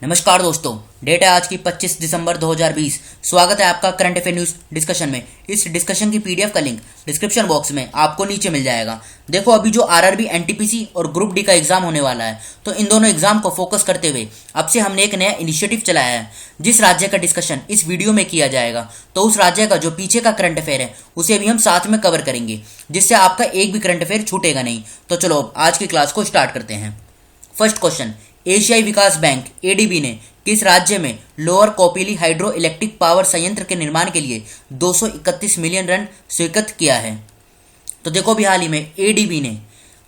नमस्कार दोस्तों, डेट है आज की 25 दिसंबर 2020। स्वागत है आपका करंट अफेयर न्यूज डिस्कशन में। इस डिस्कशन की पीडीएफ का लिंक डिस्क्रिप्शन बॉक्स में आपको नीचे मिल जाएगा। देखो, अभी जो आरआरबी, एनटीपीसी और ग्रुप डी का एग्जाम होने वाला है, तो इन दोनों एग्जाम को फोकस करते हुए अब से हमने एक नया इनिशिएटिव चलाया है। जिस राज्य का डिस्कशन इस वीडियो में किया जाएगा, तो उस राज्य का जो पीछे का करंट अफेयर है उसे भी हम साथ में कवर करेंगे, जिससे आपका एक भी करंट अफेयर छूटेगा नहीं। तो चलो अब आज की क्लास को स्टार्ट करते हैं। फर्स्ट क्वेश्चन, एशियाई विकास बैंक एडीबी ने किस राज्य में lower Kopili hydro electric power संयंत्र के निर्माण के लिए 231 मिलियन रन स्वीकृत किया है? तो देखो, भी हाल ही में एडीबी ने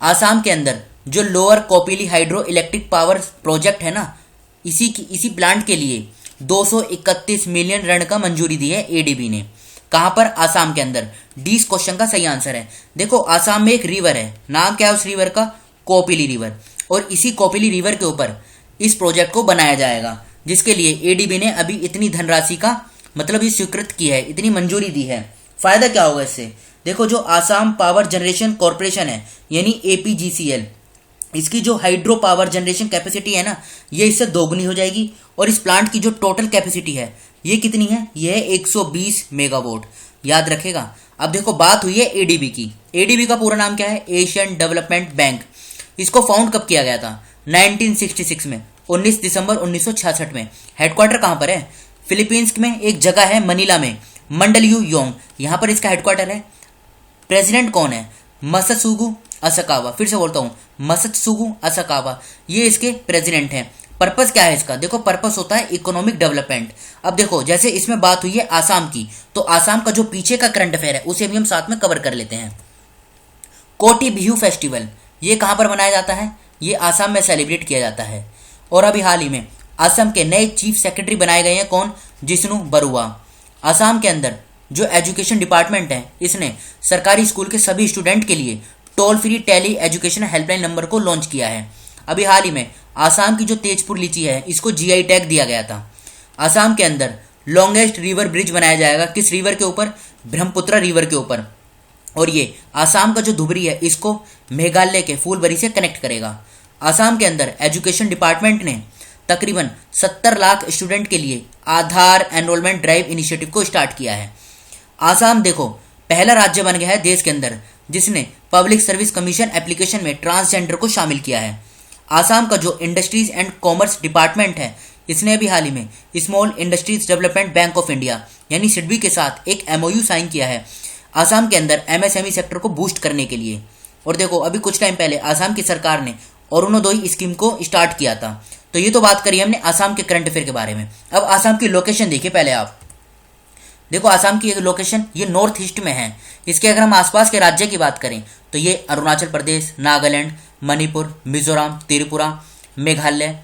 आसाम के अंदर जो lower Kopili hydro electric power project है ना, इसी प्लांट के लिए 231 मिलियन रन का मंजूरी दी है एडीबी ने। कहां पर? आसाम के अंदर। डी इस क्वेश्चन का सही आंसर है। देखो, आसाम में एक रिवर है, नाम क्या है उस रिवर का? कोपिली रिवर। और इसी कोपिली रिवर के ऊपर इस प्रोजेक्ट को बनाया जाएगा, जिसके लिए एडीबी ने अभी इतनी धनराशि का मतलब ये स्वीकृत की है, इतनी मंजूरी दी है। फायदा क्या होगा इससे? देखो, जो आसाम पावर जनरेशन कॉर्पोरेशन है यानी एपीजीसीएल, इसकी जो हाइड्रो पावर जनरेशन कैपेसिटी है ना, ये इससे दोगुनी हो जाएगी। और इस प्लांट की जो टोटल कैपेसिटी है ये कितनी है? ये है 120 मेगावाट। याद रखेगा। अब देखो, बात हुई है एडीबी की। एडीबी का पूरा नाम क्या है? Asian development bank. इसको फाउंड कब किया गया था? 1966 में, 19 दिसंबर 1966 में। हेडक्वार्टर कहां पर है? फिलीपींस में एक जगह है मनीला में, मंडलयू योंग, यहां पर इसका हेडक्वार्टर है। प्रेसिडेंट कौन है? मसत्सुगु असाकावा। फिर से बोलता हूं, मसत्सुगु असाकावा, ये इसके प्रेसिडेंट हैं। पर्पस क्या है इसका? देखो, पर्पस होता है इकोनॉमिक डेवलपमेंट। अब देखो, जैसे इसमें बात हुई है आसाम की, तो आसाम का जो पीछे का करंट अफेयर है उसे भी हम साथ में कवर कर लेते हैं। कोटी बिहू फेस्टिवल ये कहां पर मनाया जाता है? ये आसाम में सेलिब्रेट किया जाता है। और अभी हाल ही में आसाम के नए चीफ सेक्रेटरी बनाए गए हैं। कौन? जिष्णु बरुआ। आसाम के अंदर जो एजुकेशन डिपार्टमेंट है, इसने सरकारी स्कूल के सभी स्टूडेंट के लिए toll free tele education helpline number को लॉन्च किया है। अभी हाल ही में आसाम की जो तेजपुर लीची है, इसको जीआई टैग दिया गया था। आसाम के अंदर लॉन्गेस्ट रिवर ब्रिज बनाया जाएगा। किस रिवर के ऊपर? ब्रह्मपुत्र रिवर के ऊपर। और ये आसाम का जो धुबरी है, इसको मेघालय के फूलबरी से कनेक्ट करेगा। आसाम के अंदर एजुकेशन डिपार्टमेंट ने तकरीबन 70 लाख स्टूडेंट के लिए आधार एनरोलमेंट ड्राइव इनिशिएटिव को स्टार्ट किया है। आसाम देखो, पहला राज्य बन गया है देश के अंदर जिसने पब्लिक सर्विस कमीशन एप्लीकेशन में ट्रांसजेंडर को शामिल किया है। आसाम का जो इंडस्ट्रीज एंड कॉमर्स डिपार्टमेंट है, इसने अभी हाल ही में small industries development bank of India यानी सिडबी के साथ एक एमओयू साइन किया है आसाम के अंदर एमएसएमई सेक्टर को बूस्ट करने के लिए। और देखो, अभी कुछ टाइम पहले आसाम की सरकार ने अरुणोदय स्कीम को स्टार्ट किया था। तो ये तो बात करी हमने आसाम के करंट अफेयर के बारे में। अब आसाम की लोकेशन देखिए पहले आप। देखो, आसाम की लोकेशन ये नॉर्थ ईस्ट में है। इसके अगर हम आसपास के राज्य की बात करें तो ये अरुणाचल प्रदेश, नागालैंड, मणिपुर, मिजोरम, त्रिपुरा, मेघालय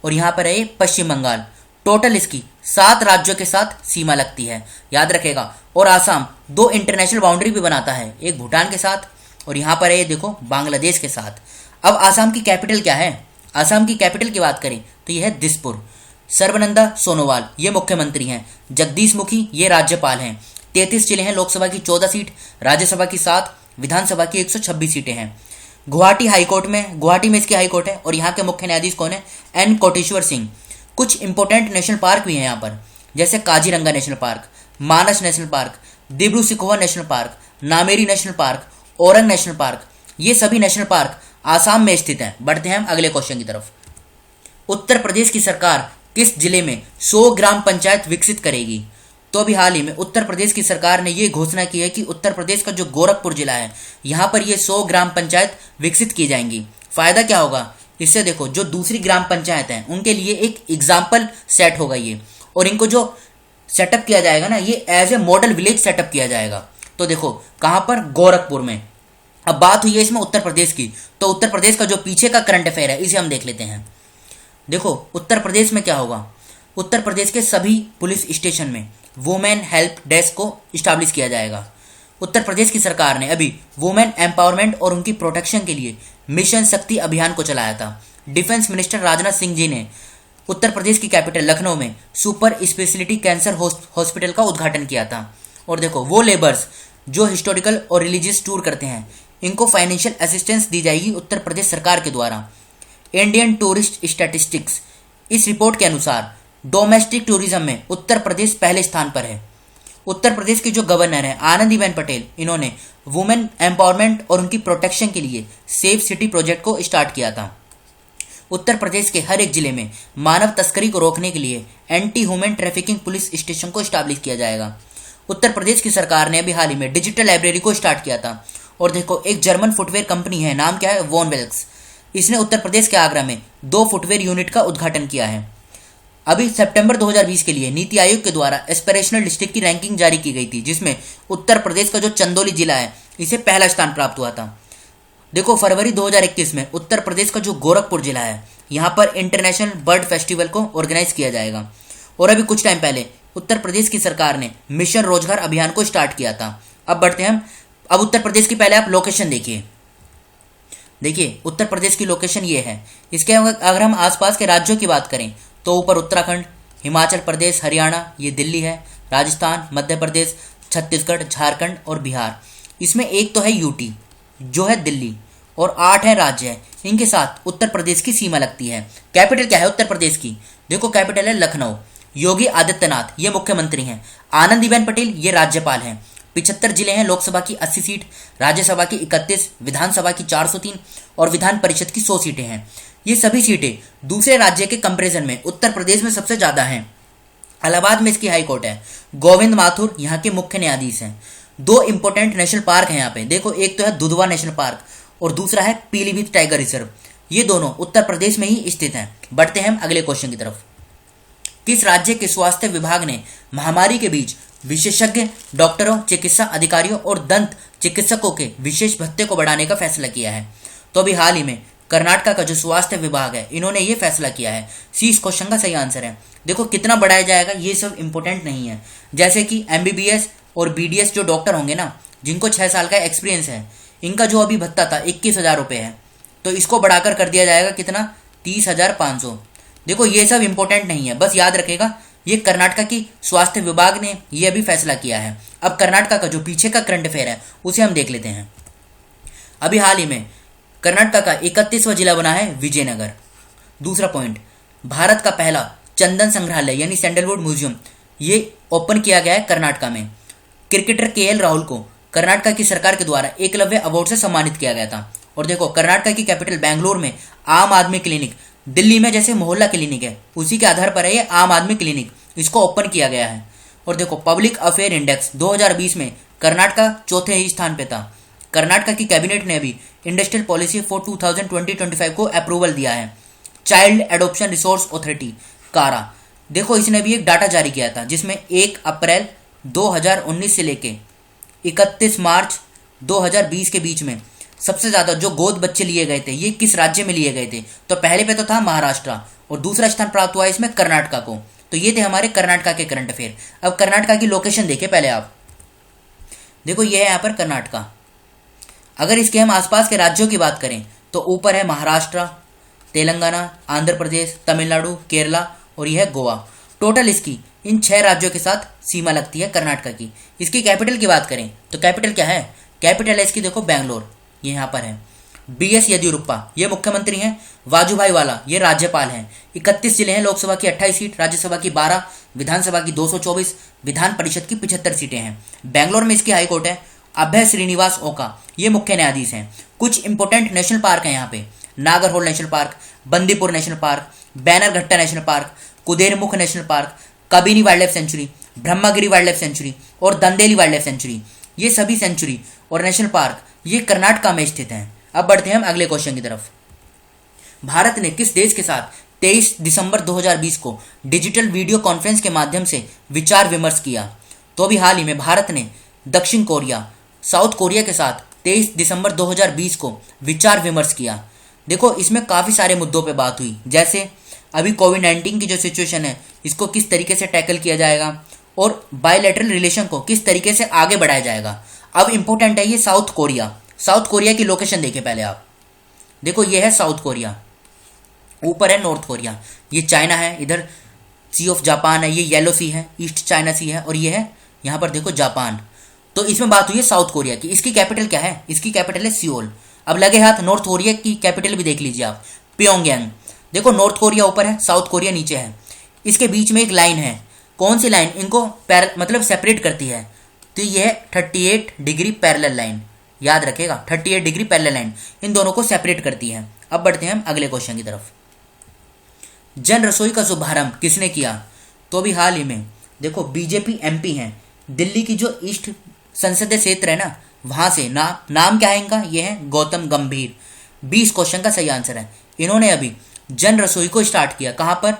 और यहाँ पर है ये पश्चिम बंगाल। टोटल इसकी 7 राज्यों के साथ सीमा लगती है, याद रखेगा। और आसाम 2 इंटरनेशनल बाउंड्री भी बनाता है, एक भूटान के साथ और यहाँ पर है ये देखो बांग्लादेश के साथ। अब आसाम की कैपिटल क्या है? आसाम की कैपिटल की बात करें तो यह है दिसपुर। सर्बानंद सोनोवाल ये मुख्यमंत्री हैं। जगदीश मुखी ये राज्यपाल हैं। 33 जिले हैं, लोकसभा की 14 सीट, राज्यसभा की 7, विधानसभा की 126 सीटें हैं। गुवाहाटी हाईकोर्ट में, गुवाहाटी में इसकी हाईकोर्ट है और यहाँ के मुख्य न्यायाधीश कौन है? एन कोटेश्वर सिंह। कुछ इंपोर्टेंट नेशनल पार्क भी हैं यहाँ पर, जैसे Kaziranga national park, Manas national park, Dibru Saikhowa national park, Nameri national park, Orang national park. ये सभी नेशनल पार्क आसाम में स्थित हैं। बढ़ते हैं हम अगले क्वेश्चन की तरफ। उत्तर प्रदेश की सरकार किस जिले में 100 ग्राम पंचायत विकसित करेगी? तो अभी हाल ही में उत्तर प्रदेश की सरकार ने यह घोषणा की है कि उत्तर प्रदेश का जो गोरखपुर जिला है, यहां पर ये 100 ग्राम पंचायत विकसित की जाएंगी। फायदा क्या होगा इससे? देखो, जो दूसरी ग्राम पंचायत हैं उनके लिए एक एग्जाम्पल सेट होगा ये, और इनको जो सेटअप किया जाएगा ना, ये as a model village setup किया जाएगा। तो देखो, कहां पर? गोरखपुर में। अब बात हुई है इसमें उत्तर प्रदेश की, तो उत्तर प्रदेश का जो पीछे का करंट अफेयर है इसे हम देख लेते हैं। देखो, उत्तर प्रदेश में क्या होगा? उत्तर प्रदेश के सभी पुलिस स्टेशन में वुमेन हेल्प डेस्क को स्टैब्लिश किया जाएगा। उत्तर प्रदेश की सरकार ने अभी वुमेन एम्पावरमेंट और उनकी प्रोटेक्शन के लिए मिशन शक्ति अभियान को चलाया था। डिफेंस मिनिस्टर राजनाथ सिंह जी ने उत्तर प्रदेश की कैपिटल लखनऊ में सुपर स्पेशलिटी कैंसर हॉस्पिटल का उद्घाटन किया था। और देखो, वो लेबर्स जो हिस्टोरिकल और रिलीजियस टूर करते हैं, इनको फाइनेंशियल असिस्टेंस दी जाएगी उत्तर प्रदेश सरकार के द्वारा। इंडियन टूरिस्ट स्टैटिस्टिक्स इस रिपोर्ट के अनुसार डोमेस्टिक टूरिज्म में उत्तर प्रदेश पहले स्थान पर है। उत्तर प्रदेश की जो गवर्नर है आनंदीबेन पटेल, इन्होंने वुमेन एम्पावरमेंट और उनकी प्रोटेक्शन के लिए सेफ सिटी प्रोजेक्ट को स्टार्ट किया था। उत्तर प्रदेश के हर एक जिले में मानव तस्करी को रोकने के लिए anti human trafficking police station को स्टैब्लिश किया जाएगा। उत्तर प्रदेश की सरकार ने अभी हाल ही में डिजिटल लाइब्रेरी को स्टार्ट किया था। और देखो, एक जर्मन फुटवेयर कंपनी है, नाम क्या है, वॉन वेल्क्स, इसने उत्तर प्रदेश के आगरा में 2 फुटवेयर यूनिट का उद्घाटन किया है। अभी सितंबर 2020 के लिए नीति आयोग के द्वारा एस्पिरेशनल डिस्ट्रिक्ट की रैंकिंग जारी की गई थी, जिसमें उत्तर प्रदेश का जो चंदौली जिला है इसे पहला स्थान प्राप्त हुआ था। देखो, फरवरी 2021 में उत्तर प्रदेश का जो गोरखपुर जिला है, यहाँ पर इंटरनेशनल बर्ड फेस्टिवल को ऑर्गेनाइज किया जाएगा। और अभी कुछ टाइम पहले उत्तर प्रदेश की सरकार ने मिशन रोजगार अभियान को स्टार्ट किया था। अब बढ़ते हैं अब उत्तर प्रदेश की पहले आप लोकेशन देखिए उत्तर प्रदेश की लोकेशन ये है। इसके अगर हम आसपास के राज्यों की बात करें तो ऊपर उत्तराखंड, हिमाचल प्रदेश, हरियाणा, ये दिल्ली है, राजस्थान, मध्य प्रदेश, छत्तीसगढ़, झारखंड और बिहार। इसमें एक तो है यूटी जो है दिल्ली, और 8 है राज्य है। इनके साथ उत्तर प्रदेश की सीमा लगती है। कैपिटल क्या है उत्तर प्रदेश की? देखो, कैपिटल है लखनऊ। योगी आदित्यनाथ ये मुख्यमंत्री हैं। आनंदीबेन पटेल ये राज्यपाल हैं। 75 जिले हैं, लोकसभा की 80 सीट, राज्यसभा की 31, विधानसभा की 403 और विधान परिषद की 100 सीटें हैं। ये सभी सीटें दूसरे राज्य के कंपैरिजन में उत्तर प्रदेश में सबसे ज्यादा हैं। इलाहाबाद में इसकी हाई कोर्ट है। गोविंद माथुर यहाँ के मुख्य न्यायाधीश हैं। 2 इंपोर्टेंट नेशनल पार्क हैं यहाँ पे। देखो, एक तो है दुधवा नेशनल पार्क और दूसरा है पीलीभीत टाइगर रिजर्व। ये दोनों उत्तर प्रदेश में ही स्थित हैं। बढ़ते हैं हम अगले क्वेश्चन की तरफ। किस राज्य के स्वास्थ्य विभाग ने महामारी के बीच विशेषज्ञ डॉक्टरों, चिकित्सा अधिकारियों और दंत चिकित्सकों के विशेष भत्ते को बढ़ाने का फैसला किया है? तो अभी हाल ही में कर्नाटक का जो स्वास्थ्य विभाग है, इन्होंने ये फैसला किया है। सी इस क्वेश्चन का सही आंसर है। देखो, कितना बढ़ाया जाएगा ये सब इंपॉर्टेंट नहीं है। जैसे कि एमबीबीएस और बीडीएस जो डॉक्टर होंगे ना, जिनको 6 साल का एक्सपीरियंस है, इनका जो अभी भत्ता था 21,000 रुपये है, तो इसको बढ़ाकर कर दिया जाएगा कितना, 30,500। देखो, ये सब इंपॉर्टेंट नहीं है, बस याद रखेगा ये कर्नाटक की स्वास्थ्य विभाग ने ये अभी फैसला किया है। अब कर्नाटक का जो पीछे का करंट अफेयर है उसे हम देख लेते हैं। अभी हाल ही में कर्नाटक का 31वां जिला बना है विजयनगर। दूसरा पॉइंट, भारत का पहला चंदन संग्रहालय यानी सैंडलवुड म्यूजियम ये ओपन किया गया है कर्नाटक में। क्रिकेटर केएल राहुल को कर्नाटक की सरकार के द्वारा एकलव्य अवार्ड से सम्मानित किया गया था। और देखो, कर्नाटक की कैपिटल बैंगलोर में आम आदमी क्लिनिक, दिल्ली में जैसे मोहल्ला क्लिनिक है उसी के आधार पर है ये आम आदमी क्लिनिक, इसको ओपन किया गया है। और देखो, पब्लिक अफेयर इंडेक्स 2020 में कर्नाटक चौथे ही स्थान पे था। कर्नाटक की कैबिनेट ने अभी इंडस्ट्रियल पॉलिसी फॉर 2020-25 को अप्रूवल दिया है। चाइल्ड एडॉप्शन रिसोर्स अथॉरिटी कारा, देखो इसने भी एक डाटा जारी किया था जिसमें 1 अप्रैल 2019 से लेके 31 मार्च 2020 के बीच में सबसे ज्यादा जो गोद बच्चे लिए गए थे ये किस राज्य में लिए गए थे? तो पहले पे तो था महाराष्ट्र और दूसरा स्थान प्राप्त हुआ इसमें कर्नाटक को। तो ये थे हमारे कर्नाटक के करंट अफेयर। अब कर्नाटक की लोकेशन देखिए पहले आप। देखो, ये है यहाँ पर कर्नाटक। अगर इसके हम आसपास के राज्यों की बात करें तो ऊपर है महाराष्ट्र, तेलंगाना, आंध्र प्रदेश, तमिलनाडु, केरला और यह है गोवा। टोटल इसकी इन 6 राज्यों के साथ सीमा लगती है कर्नाटक की। इसकी कैपिटल की बात करें तो कैपिटल क्या है? कैपिटल है इसकी देखो बैंगलोर, ये यहाँ पर है। बीएस येदियुरप्पा ये मुख्यमंत्री हैं। वाजुभाई वाला ये राज्यपाल हैं। 31 जिले हैं, लोकसभा की 28 सीट, राज्यसभा की 12, विधानसभा की 224, विधान परिषद की 75 सीटें हैं। बैंगलोर में इसकी हाईकोर्ट है। अभय श्रीनिवास ओका ये मुख्य न्यायाधीश हैं। कुछ इंपोर्टेंट नेशनल पार्क हैं यहाँ पे, Nagarhole national park, Bandipur national park, Bannerghatta national park, Kudremukh national park, Kabini wild life sanctuary, Brahmagiri wild life sanctuary और दंदेली वाइल्ड लाइफ सेंचुरी। ये सभी सेंचुरी और नेशनल पार्क ये कर्नाटक में स्थित हैं। अब बढ़ते हैं हम अगले क्वेश्चन की तरफ। भारत ने किस देश के साथ 23 दिसंबर 2020 को डिजिटल वीडियो कॉन्फ्रेंस के माध्यम से विचार विमर्श किया? तो अभी हाल ही में भारत ने दक्षिण कोरिया, साउथ कोरिया के साथ 23 दिसंबर 2020 को विचार विमर्श किया। देखो, इसमें काफ़ी सारे मुद्दों पे बात हुई, जैसे अभी कोविड-19 की जो सिचुएशन है इसको किस तरीके से टैकल किया जाएगा और बायलैटरल रिलेशन को किस तरीके से आगे बढ़ाया जाएगा। अब इंपॉर्टेंट है ये साउथ कोरिया। साउथ कोरिया की लोकेशन देखिए पहले आप। देखो, ये है साउथ कोरिया, ऊपर है नॉर्थ कोरिया, ये चाइना है, इधर सी ऑफ जापान है, ये येलो सी है, ईस्ट चाइना सी है और ये है यहाँ पर देखो जापान। तो इसमें बात हुई है साउथ कोरिया की। इसकी कैपिटल क्या है? इसकी कैपिटल है सियोल। अब लगे हाथ नॉर्थ कोरिया की कैपिटल भी देख लीजिए आप, प्योंगयांग। देखो नॉर्थ कोरिया ऊपर है, साउथ कोरिया नीचे है, इसके बीच में एक लाइन है, कौन सी लाइन इनको मतलब सेपरेट करती है, तो ये है 38 डिग्री पैरेलल लाइन, याद रखेगा 38 डिग्री पैरेलल लाइन इन दोनों को सेपरेट करती है। अब बढ़ते हैं हम अगले क्वेश्चन की तरफ। जन रसोई का शुभारंभ किसने किया, तो अभी हाल ही में देखो बीजेपी एमपी हैं, दिल्ली की जो ईस्ट संसदीय क्षेत्र है ना वहां से, नाम क्या है इनका, ये है गौतम गंभीर। 20 क्वेश्चन का सही आंसर है। इन्होंने अभी जन रसोई को स्टार्ट किया, कहाँ पर,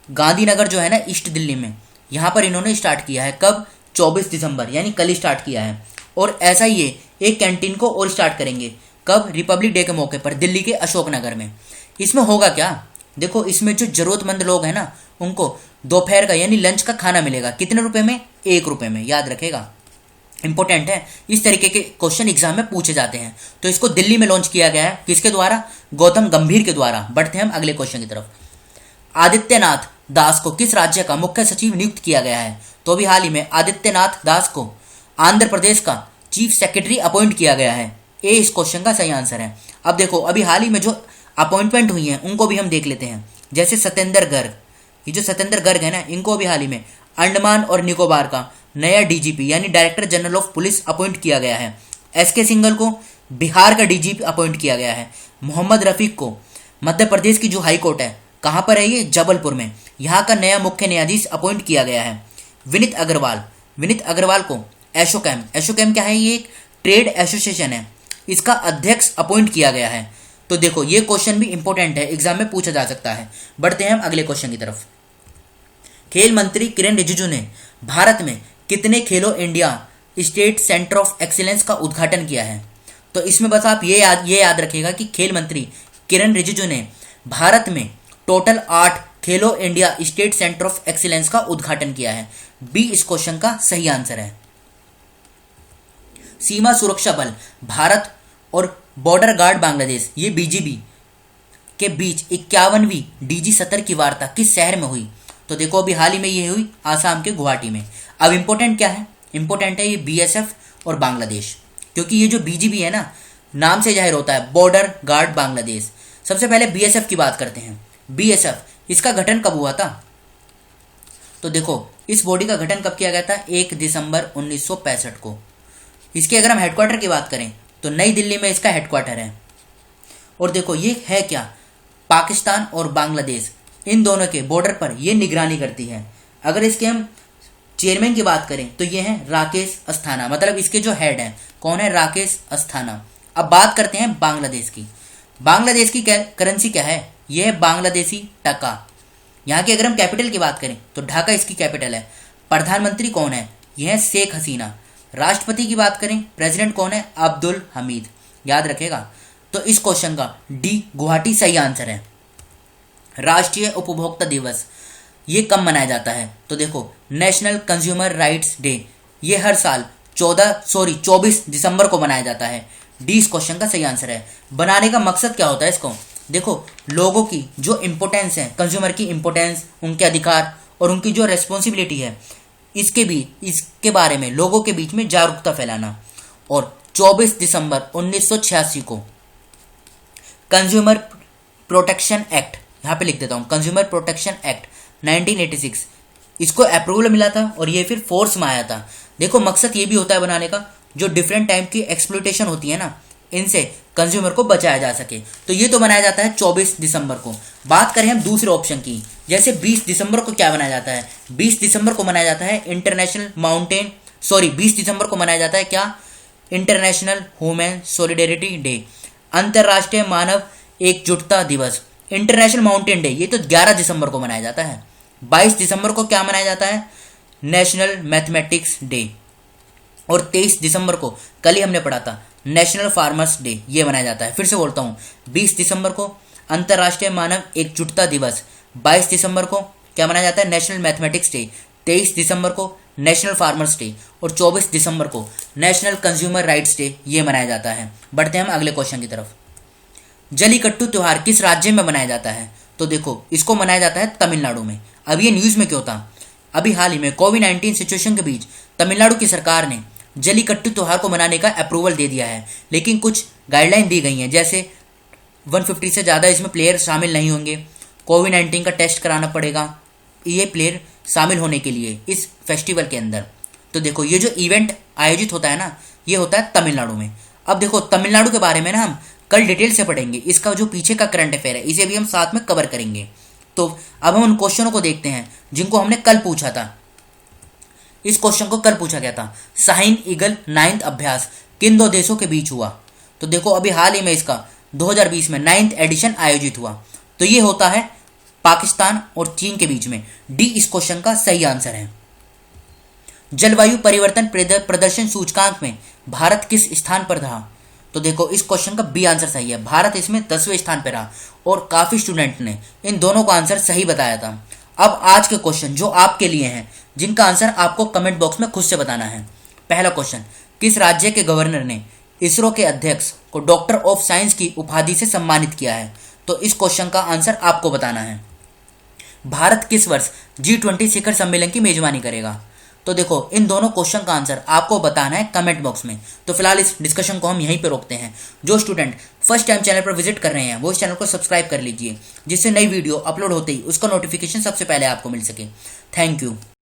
गांधीनगर जो है ना ईस्ट दिल्ली में, यहाँ पर इन्होंने स्टार्ट किया है। कब, 24 दिसंबर यानी कल स्टार्ट किया है। और ऐसा ही ये एक कैंटीन को और स्टार्ट करेंगे, कब, रिपब्लिक डे के मौके पर दिल्ली के अशोकनगर में। इसमें होगा क्या, देखो इसमें जो जरूरतमंद लोग हैं ना उनको दोपहर का यानी लंच का खाना मिलेगा, कितने रुपए में, 1 रुपए में, याद रखेगा, इंपॉर्टेंट है। इस तरीके के क्वेश्चन एग्जाम में पूछे जाते हैं। तो इसको दिल्ली में लॉन्च किया गया है, किसके द्वारा, गौतम गंभीर के द्वारा। बढ़ते हैं हम अगले क्वेश्चन की तरफ। आदित्यनाथ दास को किस राज्य का मुख्य सचिव नियुक्त किया गया है, तो अभी हाल ही में आदित्यनाथ दास को आंध्र प्रदेश का चीफ सेक्रेटरी अपॉइंट किया गया है। ए इस क्वेश्चन का सही आंसर है। अब देखो अभी हाल ही में जो अपॉइंटमेंट हुई है उनको भी हम देख लेते हैं। जैसे सत्येंद्र गर्ग, ये जो सत्येंद्र गर्ग है ना, इनको अभी हाल ही में अंडमान और निकोबार का नया डीजीपी यानी director general of police appoint किया गया है। एसके सिंघल को बिहार का डीजीपी अपॉइंट किया गया है। मोहम्मद रफीक को मध्य प्रदेश की जो हाई कोर्ट है, कहाँ पर है ये, जबलपुर में, यहाँ का नया मुख्य न्यायाधीश अपॉइंट किया गया है। विनीत अग्रवाल को एसोचैम क्या है, ये एक ट्रेड एसोसिएशन है, इसका अध्यक्ष अपॉइंट किया गया है। तो देखो ये क्वेश्चन भी इंपॉर्टेंट है, एग्जाम में पूछा जा सकता है। बढ़ते हैं हम अगले क्वेश्चन की तरफ। खेल मंत्री किरेन रिजिजू ने भारत में कितने खेलो India state centre of excellence का उद्घाटन किया है, तो इसमें बस आप ये याद रखिएगा कि खेल मंत्री किरेन रिजिजू ने भारत में total 8 Khelo India state centre of excellence का उद्घाटन किया है। बी इस क्वेश्चन का सही आंसर है। सीमा सुरक्षा बल भारत और बॉर्डर गार्ड बांग्लादेश, ये बीजीबी के बीच 51वीं डीजी सत्र की वार्ता किस शहर में हुई, तो देखो अभी हाल ही में ये हुई आसाम के गुवाहाटी में। अब इंपॉर्टेंट क्या है, इंपॉर्टेंट है ये बीएसएफ और बांग्लादेश, क्योंकि ये जो बीजीबी है ना, नाम से जाहिर होता है बॉर्डर गार्ड बांग्लादेश। सबसे पहले बीएसएफ की बात करते हैं। बीएसएफ, इसका गठन कब हुआ था, तो देखो इस बॉडी का गठन कब किया गया था, 1 दिसंबर 1965 को। इसके अगर हम हेडक्वार्टर की बात करें तो नई दिल्ली में इसका हेडक्वार्टर है। और देखो ये है क्या, पाकिस्तान और बांग्लादेश इन दोनों के बॉर्डर पर ये निगरानी करती है। अगर इसके हम चेयरमैन की बात करें तो ये हैं राकेश अस्थाना, मतलब इसके जो हेड हैं कौन है, राकेश अस्थाना। अब बात करते हैं बांग्लादेश की। बांग्लादेश की करेंसी क्या है, ये है बांग्लादेशी टका। यहाँ की अगर हम कैपिटल की बात करें तो ढाका इसकी कैपिटल है। प्रधानमंत्री कौन है, यह है शेख हसीना। राष्ट्रपति की बात करें, प्रेसिडेंट कौन है, अब्दुल हमीद, याद रखेगा। तो इस क्वेश्चन का डी गुवाहाटी सही आंसर है। राष्ट्रीय उपभोक्ता दिवस ये कब मनाया जाता है, तो देखो नेशनल कंज्यूमर राइट्स डे ये हर साल 24 दिसंबर को मनाया जाता है। डी इस क्वेश्चन का सही आंसर है। बनाने का मकसद क्या होता है इसको, देखो लोगों की जो इंपोर्टेंस है, कंज्यूमर की इंपोर्टेंस, उनके अधिकार और उनकी जो रेस्पॉन्सिबिलिटी है, इसके बारे में लोगों के बीच में जागरूकता फैलाना। और 24 दिसंबर 1986 को कंज्यूमर प्रोटेक्शन एक्ट, यहाँ पे लिख देता हूँ, कंज्यूमर प्रोटेक्शन एक्ट 1986 इसको अप्रूवल मिला था और ये फिर फोर्स में आया था। देखो मकसद ये भी होता है बनाने का, जो डिफरेंट टाइप की एक्सप्लॉइटेशन होती है ना, इनसे कंज्यूमर को बचाया जा सके। तो ये तो बनाया जाता है 24 दिसंबर को। बात करें हम दूसरे ऑप्शन की, जैसे 20 दिसंबर को क्या मनाया जाता है, 20 दिसंबर को मनाया जाता है 20 दिसंबर को मनाया जाता है क्या, इंटरनेशनल ह्यूमन सॉलिडेरिटी डे, अंतर्राष्ट्रीय मानव एकजुटता दिवस। इंटरनेशनल माउंटेन डे ये तो 11 दिसंबर को मनाया जाता है। 22 दिसंबर को क्या मनाया जाता है, नेशनल मैथमेटिक्स डे। और 23 दिसंबर को कल ही हमने पढ़ा था नेशनल फार्मर्स डे, ये मनाया जाता है। फिर से बोलता हूँ, 20 दिसंबर को अंतर्राष्ट्रीय मानव एकजुटता दिवस, 22 दिसंबर को क्या मनाया जाता है, नेशनल मैथमेटिक्स डे, 23 दिसंबर को नेशनल फार्मर्स डे और 24 दिसंबर को नेशनल कंज्यूमर राइट्स डे, ये मनाया जाता है। बढ़ते हैं हम अगले क्वेश्चन की तरफ। जलीकट्टू त्योहार किस राज्य में मनाया जाता है, तो देखो इसको मनाया जाता है तमिलनाडु में। अब ये न्यूज़ में क्यों था, अभी हाल ही में कोविड-19 सिचुएशन के बीच तमिलनाडु की सरकार ने जलीकट्टू त्योहार को मनाने का अप्रूवल दे दिया है, लेकिन कुछ गाइडलाइन दी गई हैं, जैसे 150 से ज़्यादा इसमें प्लेयर शामिल नहीं होंगे, कोविड-19 का टेस्ट कराना पड़ेगा ये प्लेयर शामिल होने के लिए इस फेस्टिवल के अंदर। तो देखो ये जो इवेंट आयोजित होता है ना, ये होता है तमिलनाडु में। अब देखो तमिलनाडु के बारे में ना हम कल डिटेल से पढ़ेंगे, इसका जो पीछे का करंट अफेयर है इसे भी हम साथ में कवर करेंगे। तो अब हम उन क्वेश्चनों को देखते हैं जिनको हमने कल पूछा था। इस क्वेश्चन को कल पूछा गया था, शाहीन ईगल 9th अभ्यास किन दो देशों के बीच हुआ। तो देखो अभी हाल ही में इसका 2020 में 9th एडिशन आयोजित हुआ, तो ये होता है पाकिस्तान और चीन के बीच में। डी इस क्वेश्चन का सही आंसर है। जलवायु परिवर्तन प्रदर्शन सूचकांक में भारत किस स्थान पर रहा। तो देखो इस क्वेश्चन का बी आंसर सही है, भारत इसमें 10वें स्थान पर रहा और काफी स्टूडेंट ने इन दोनों का आंसर सही बताया था। अब आज के क्वेश्चन जो आपके लिए हैं, जिनका आंसर आपको कमेंट बॉक्स में खुद से बताना है। पहला क्वेश्चन, किस राज्य के गवर्नर ने इसरो के अध्यक्ष को डॉक्टर ऑफ साइंस की उपाधि से सम्मानित किया है। तो इस क्वेश्चन का आंसर आपको बताना है। भारत किस वर्ष G20 शिखर सम्मेलन की मेजबानी करेगा। तो देखो इन दोनों क्वेश्चन का आंसर आपको बताना है कमेंट बॉक्स में। तो फिलहाल इस डिस्कशन को हम यहीं पे रोकते हैं। जो स्टूडेंट फर्स्ट टाइम चैनल पर विजिट कर रहे हैं वो इस चैनल को सब्सक्राइब कर लीजिए, जिससे नई वीडियो अपलोड होते ही उसका नोटिफिकेशन सबसे पहले आपको मिल सके। Thank you.